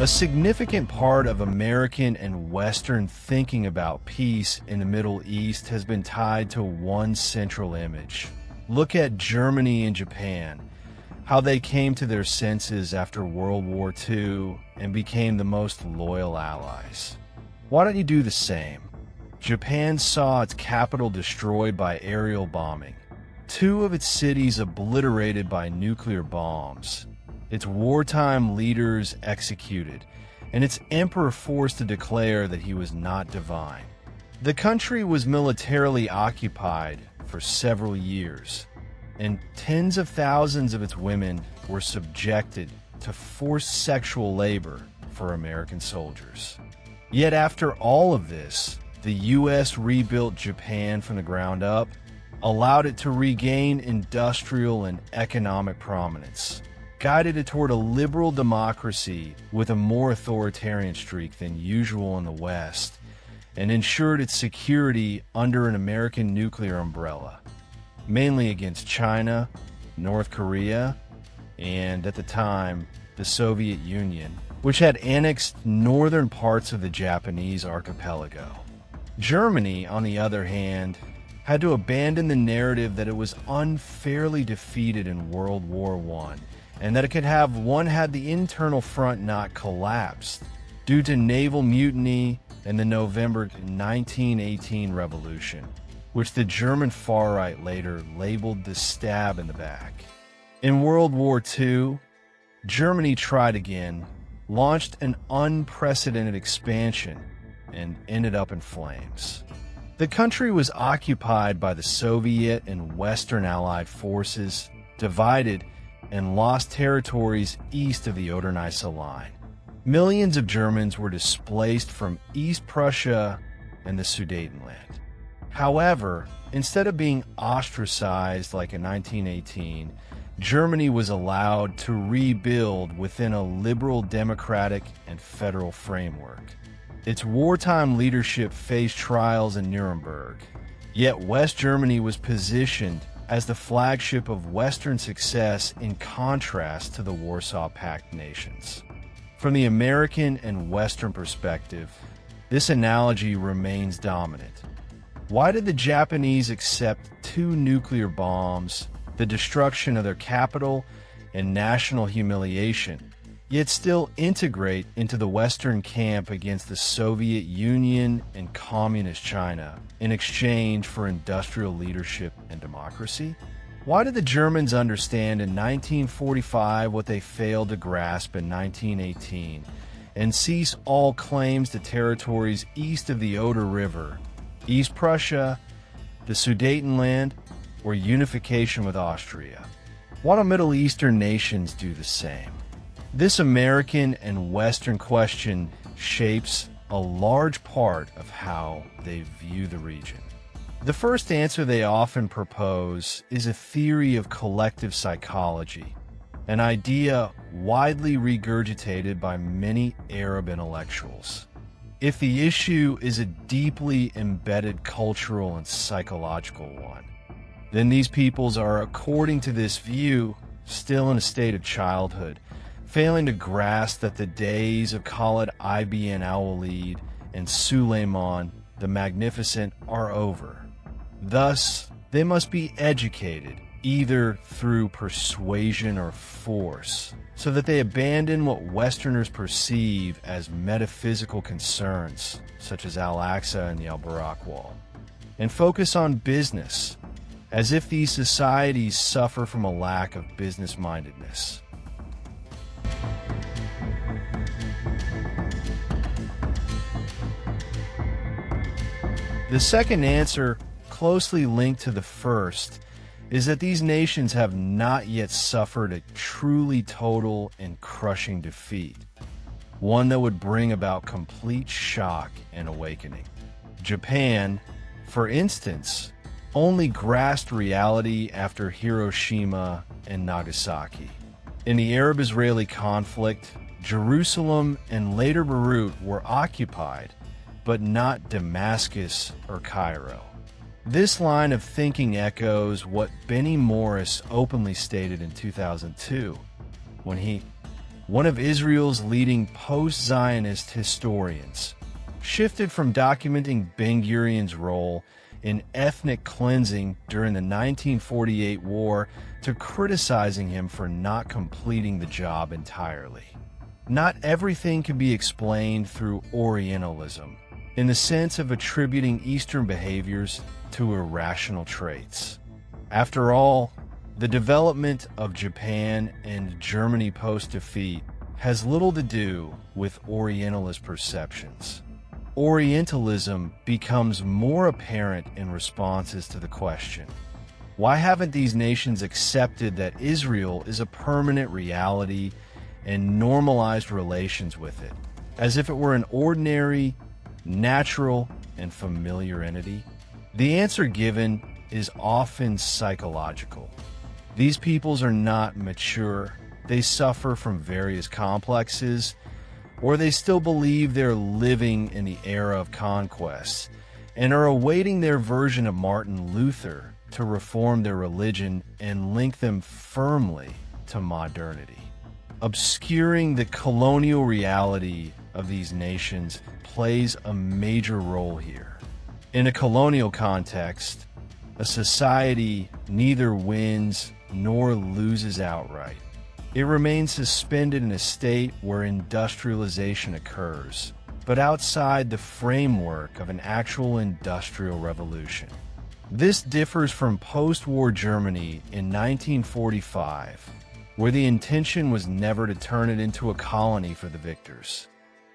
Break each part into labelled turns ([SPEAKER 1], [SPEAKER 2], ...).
[SPEAKER 1] A significant part of American and Western thinking about peace in the Middle East has been tied to one central image. Look at Germany and Japan, how they came to their senses after World War II and became the most loyal allies. Why don't you do the same? Japan saw its capital destroyed by aerial bombing, 2 of its cities obliterated by nuclear bombs, its wartime leaders executed, and its emperor forced to declare that he was not divine. The country was militarily occupied for several years, and tens of thousands of its women were subjected to forced sexual labor for American soldiers. Yet after all of this, the U.S. rebuilt Japan from the ground up, allowed it to regain industrial and economic prominence, guided it toward a liberal democracy with a more authoritarian streak than usual in the West, and ensured its security under an American nuclear umbrella, mainly against China, North Korea, and, at the time, the Soviet Union, which had annexed northern parts of the Japanese archipelago. Germany, on the other hand, had to abandon the narrative that it was unfairly defeated in World War I, and that it could have had the internal front not collapsed due to naval mutiny and the November 1918 revolution, which the German far-right later labeled the stab in the back. In World War II, Germany tried again, launched an unprecedented expansion, and ended up in flames. The country was occupied by the Soviet and Western Allied forces, divided, and lost territories east of the Oder-Neisse line. Millions of Germans were displaced from East Prussia and the Sudetenland. However, instead of being ostracized like in 1918, Germany was allowed to rebuild within a liberal democratic and federal framework. Its wartime leadership faced trials in Nuremberg, yet West Germany was positioned as the flagship of Western success in contrast to the Warsaw Pact nations. From the American and Western perspective, this analogy remains dominant. Why did the Japanese accept 2 nuclear bombs, the destruction of their capital, and national humiliation, yet still integrate into the Western camp against the Soviet Union and Communist China in exchange for industrial leadership and democracy? Why did the Germans understand in 1945 what they failed to grasp in 1918 and cease all claims to territories east of the Oder River, East Prussia, the Sudetenland, or unification with Austria? Why don't Middle Eastern nations do the same? This American and Western question shapes a large part of how they view the region. The first answer they often propose is a theory of collective psychology, an idea widely regurgitated by many Arab intellectuals. If the issue is a deeply embedded cultural and psychological one, then these peoples are, according to this view, still in a state of childhood, failing to grasp that the days of Khalid ibn al-Walid and Suleiman the Magnificent are over. Thus, they must be educated, either through persuasion or force, so that they abandon what Westerners perceive as metaphysical concerns, such as Al-Aqsa and the Al-Barak Wall, and focus on business, as if these societies suffer from a lack of business-mindedness. The second answer, closely linked to the first, is that these nations have not yet suffered a truly total and crushing defeat, one that would bring about complete shock and awakening. Japan, for instance, only grasped reality after Hiroshima and Nagasaki. In the Arab-Israeli conflict, Jerusalem and later Beirut were occupied, but not Damascus or Cairo. This line of thinking echoes what Benny Morris openly stated in 2002, when he one of Israel's leading post-Zionist historians, shifted from documenting Ben-Gurion's role in ethnic cleansing during the 1948 war to criticizing him for not completing the job entirely. Not everything can be explained through Orientalism, in the sense of attributing Eastern behaviors to irrational traits. After all, the development of Japan and Germany post-defeat has little to do with Orientalist perceptions. Orientalism becomes more apparent in responses to the question, why haven't these nations accepted that Israel is a permanent reality and normalized relations with it, as if it were an ordinary, natural, and familiar entity? The answer given is often psychological. These peoples are not mature, they suffer from various complexes, or they still believe they're living in the era of conquest and are awaiting their version of Martin Luther to reform their religion and link them firmly to modernity. Obscuring the colonial reality of these nations plays a major role here. In a colonial context, a society neither wins nor loses outright. It remains suspended in a state where industrialization occurs, but outside the framework of an actual industrial revolution. This differs from post-war Germany in 1945, where the intention was never to turn it into a colony for the victors.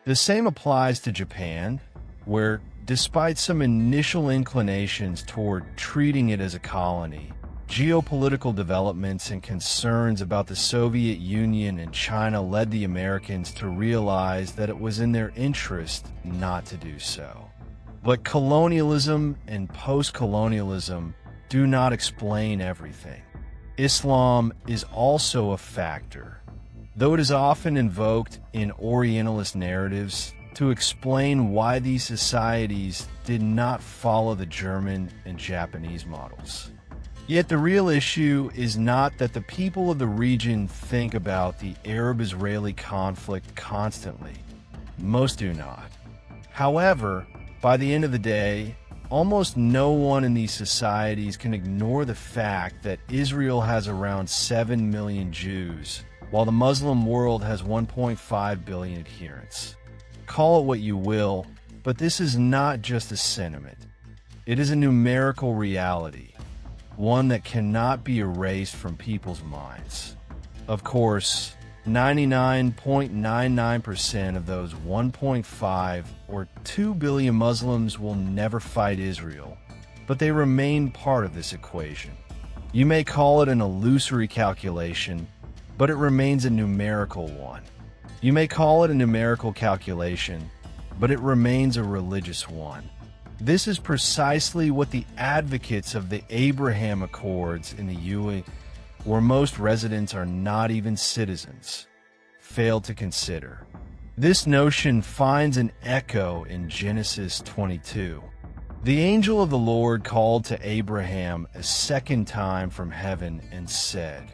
[SPEAKER 1] The same applies to Japan, where, despite some initial inclinations toward treating it as a colony, geopolitical developments and concerns about the Soviet Union and China led the Americans to realize that it was in their interest not to do so. But colonialism and post-colonialism do not explain everything. Islam is also a factor, though it is often invoked in Orientalist narratives to explain why these societies did not follow the German and Japanese models. Yet the real issue is not that the people of the region think about the Arab-Israeli conflict constantly. Most do not. However, by the end of the day, almost no one in these societies can ignore the fact that Israel has around 7 million Jews, while the Muslim world has 1.5 billion adherents. Call it what you will, but this is not just a sentiment. It is a numerical reality, one that cannot be erased from people's minds. Of course, 99.99% of those 1.5 or 2 billion Muslims will never fight Israel, but they remain part of this equation. You may call it an illusory calculation, but it remains a numerical one. You may call it a numerical calculation, but it remains a religious one. This is precisely what the advocates of the Abraham Accords in the UAE, where most residents are not even citizens, failed to consider. This notion finds an echo in Genesis 22. The angel of the Lord called to Abraham a second time from heaven and said,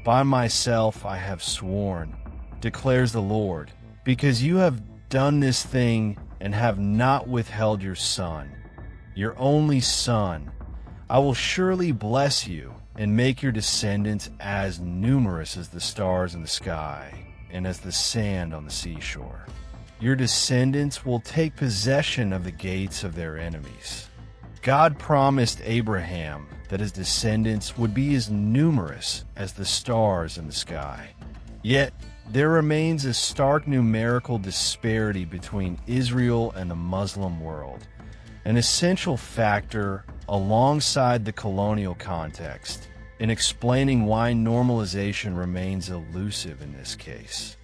[SPEAKER 1] "By myself I have sworn, declares the Lord, because you have done this thing and have not withheld your son, your only son. I will surely bless you and make your descendants as numerous as the stars in the sky and as the sand on the seashore. Your descendants will take possession of the gates of their enemies." God promised Abraham that his descendants would be as numerous as the stars in the sky. Yet, there remains a stark numerical disparity between Israel and the Muslim world, an essential factor alongside the colonial context in explaining why normalization remains elusive in this case.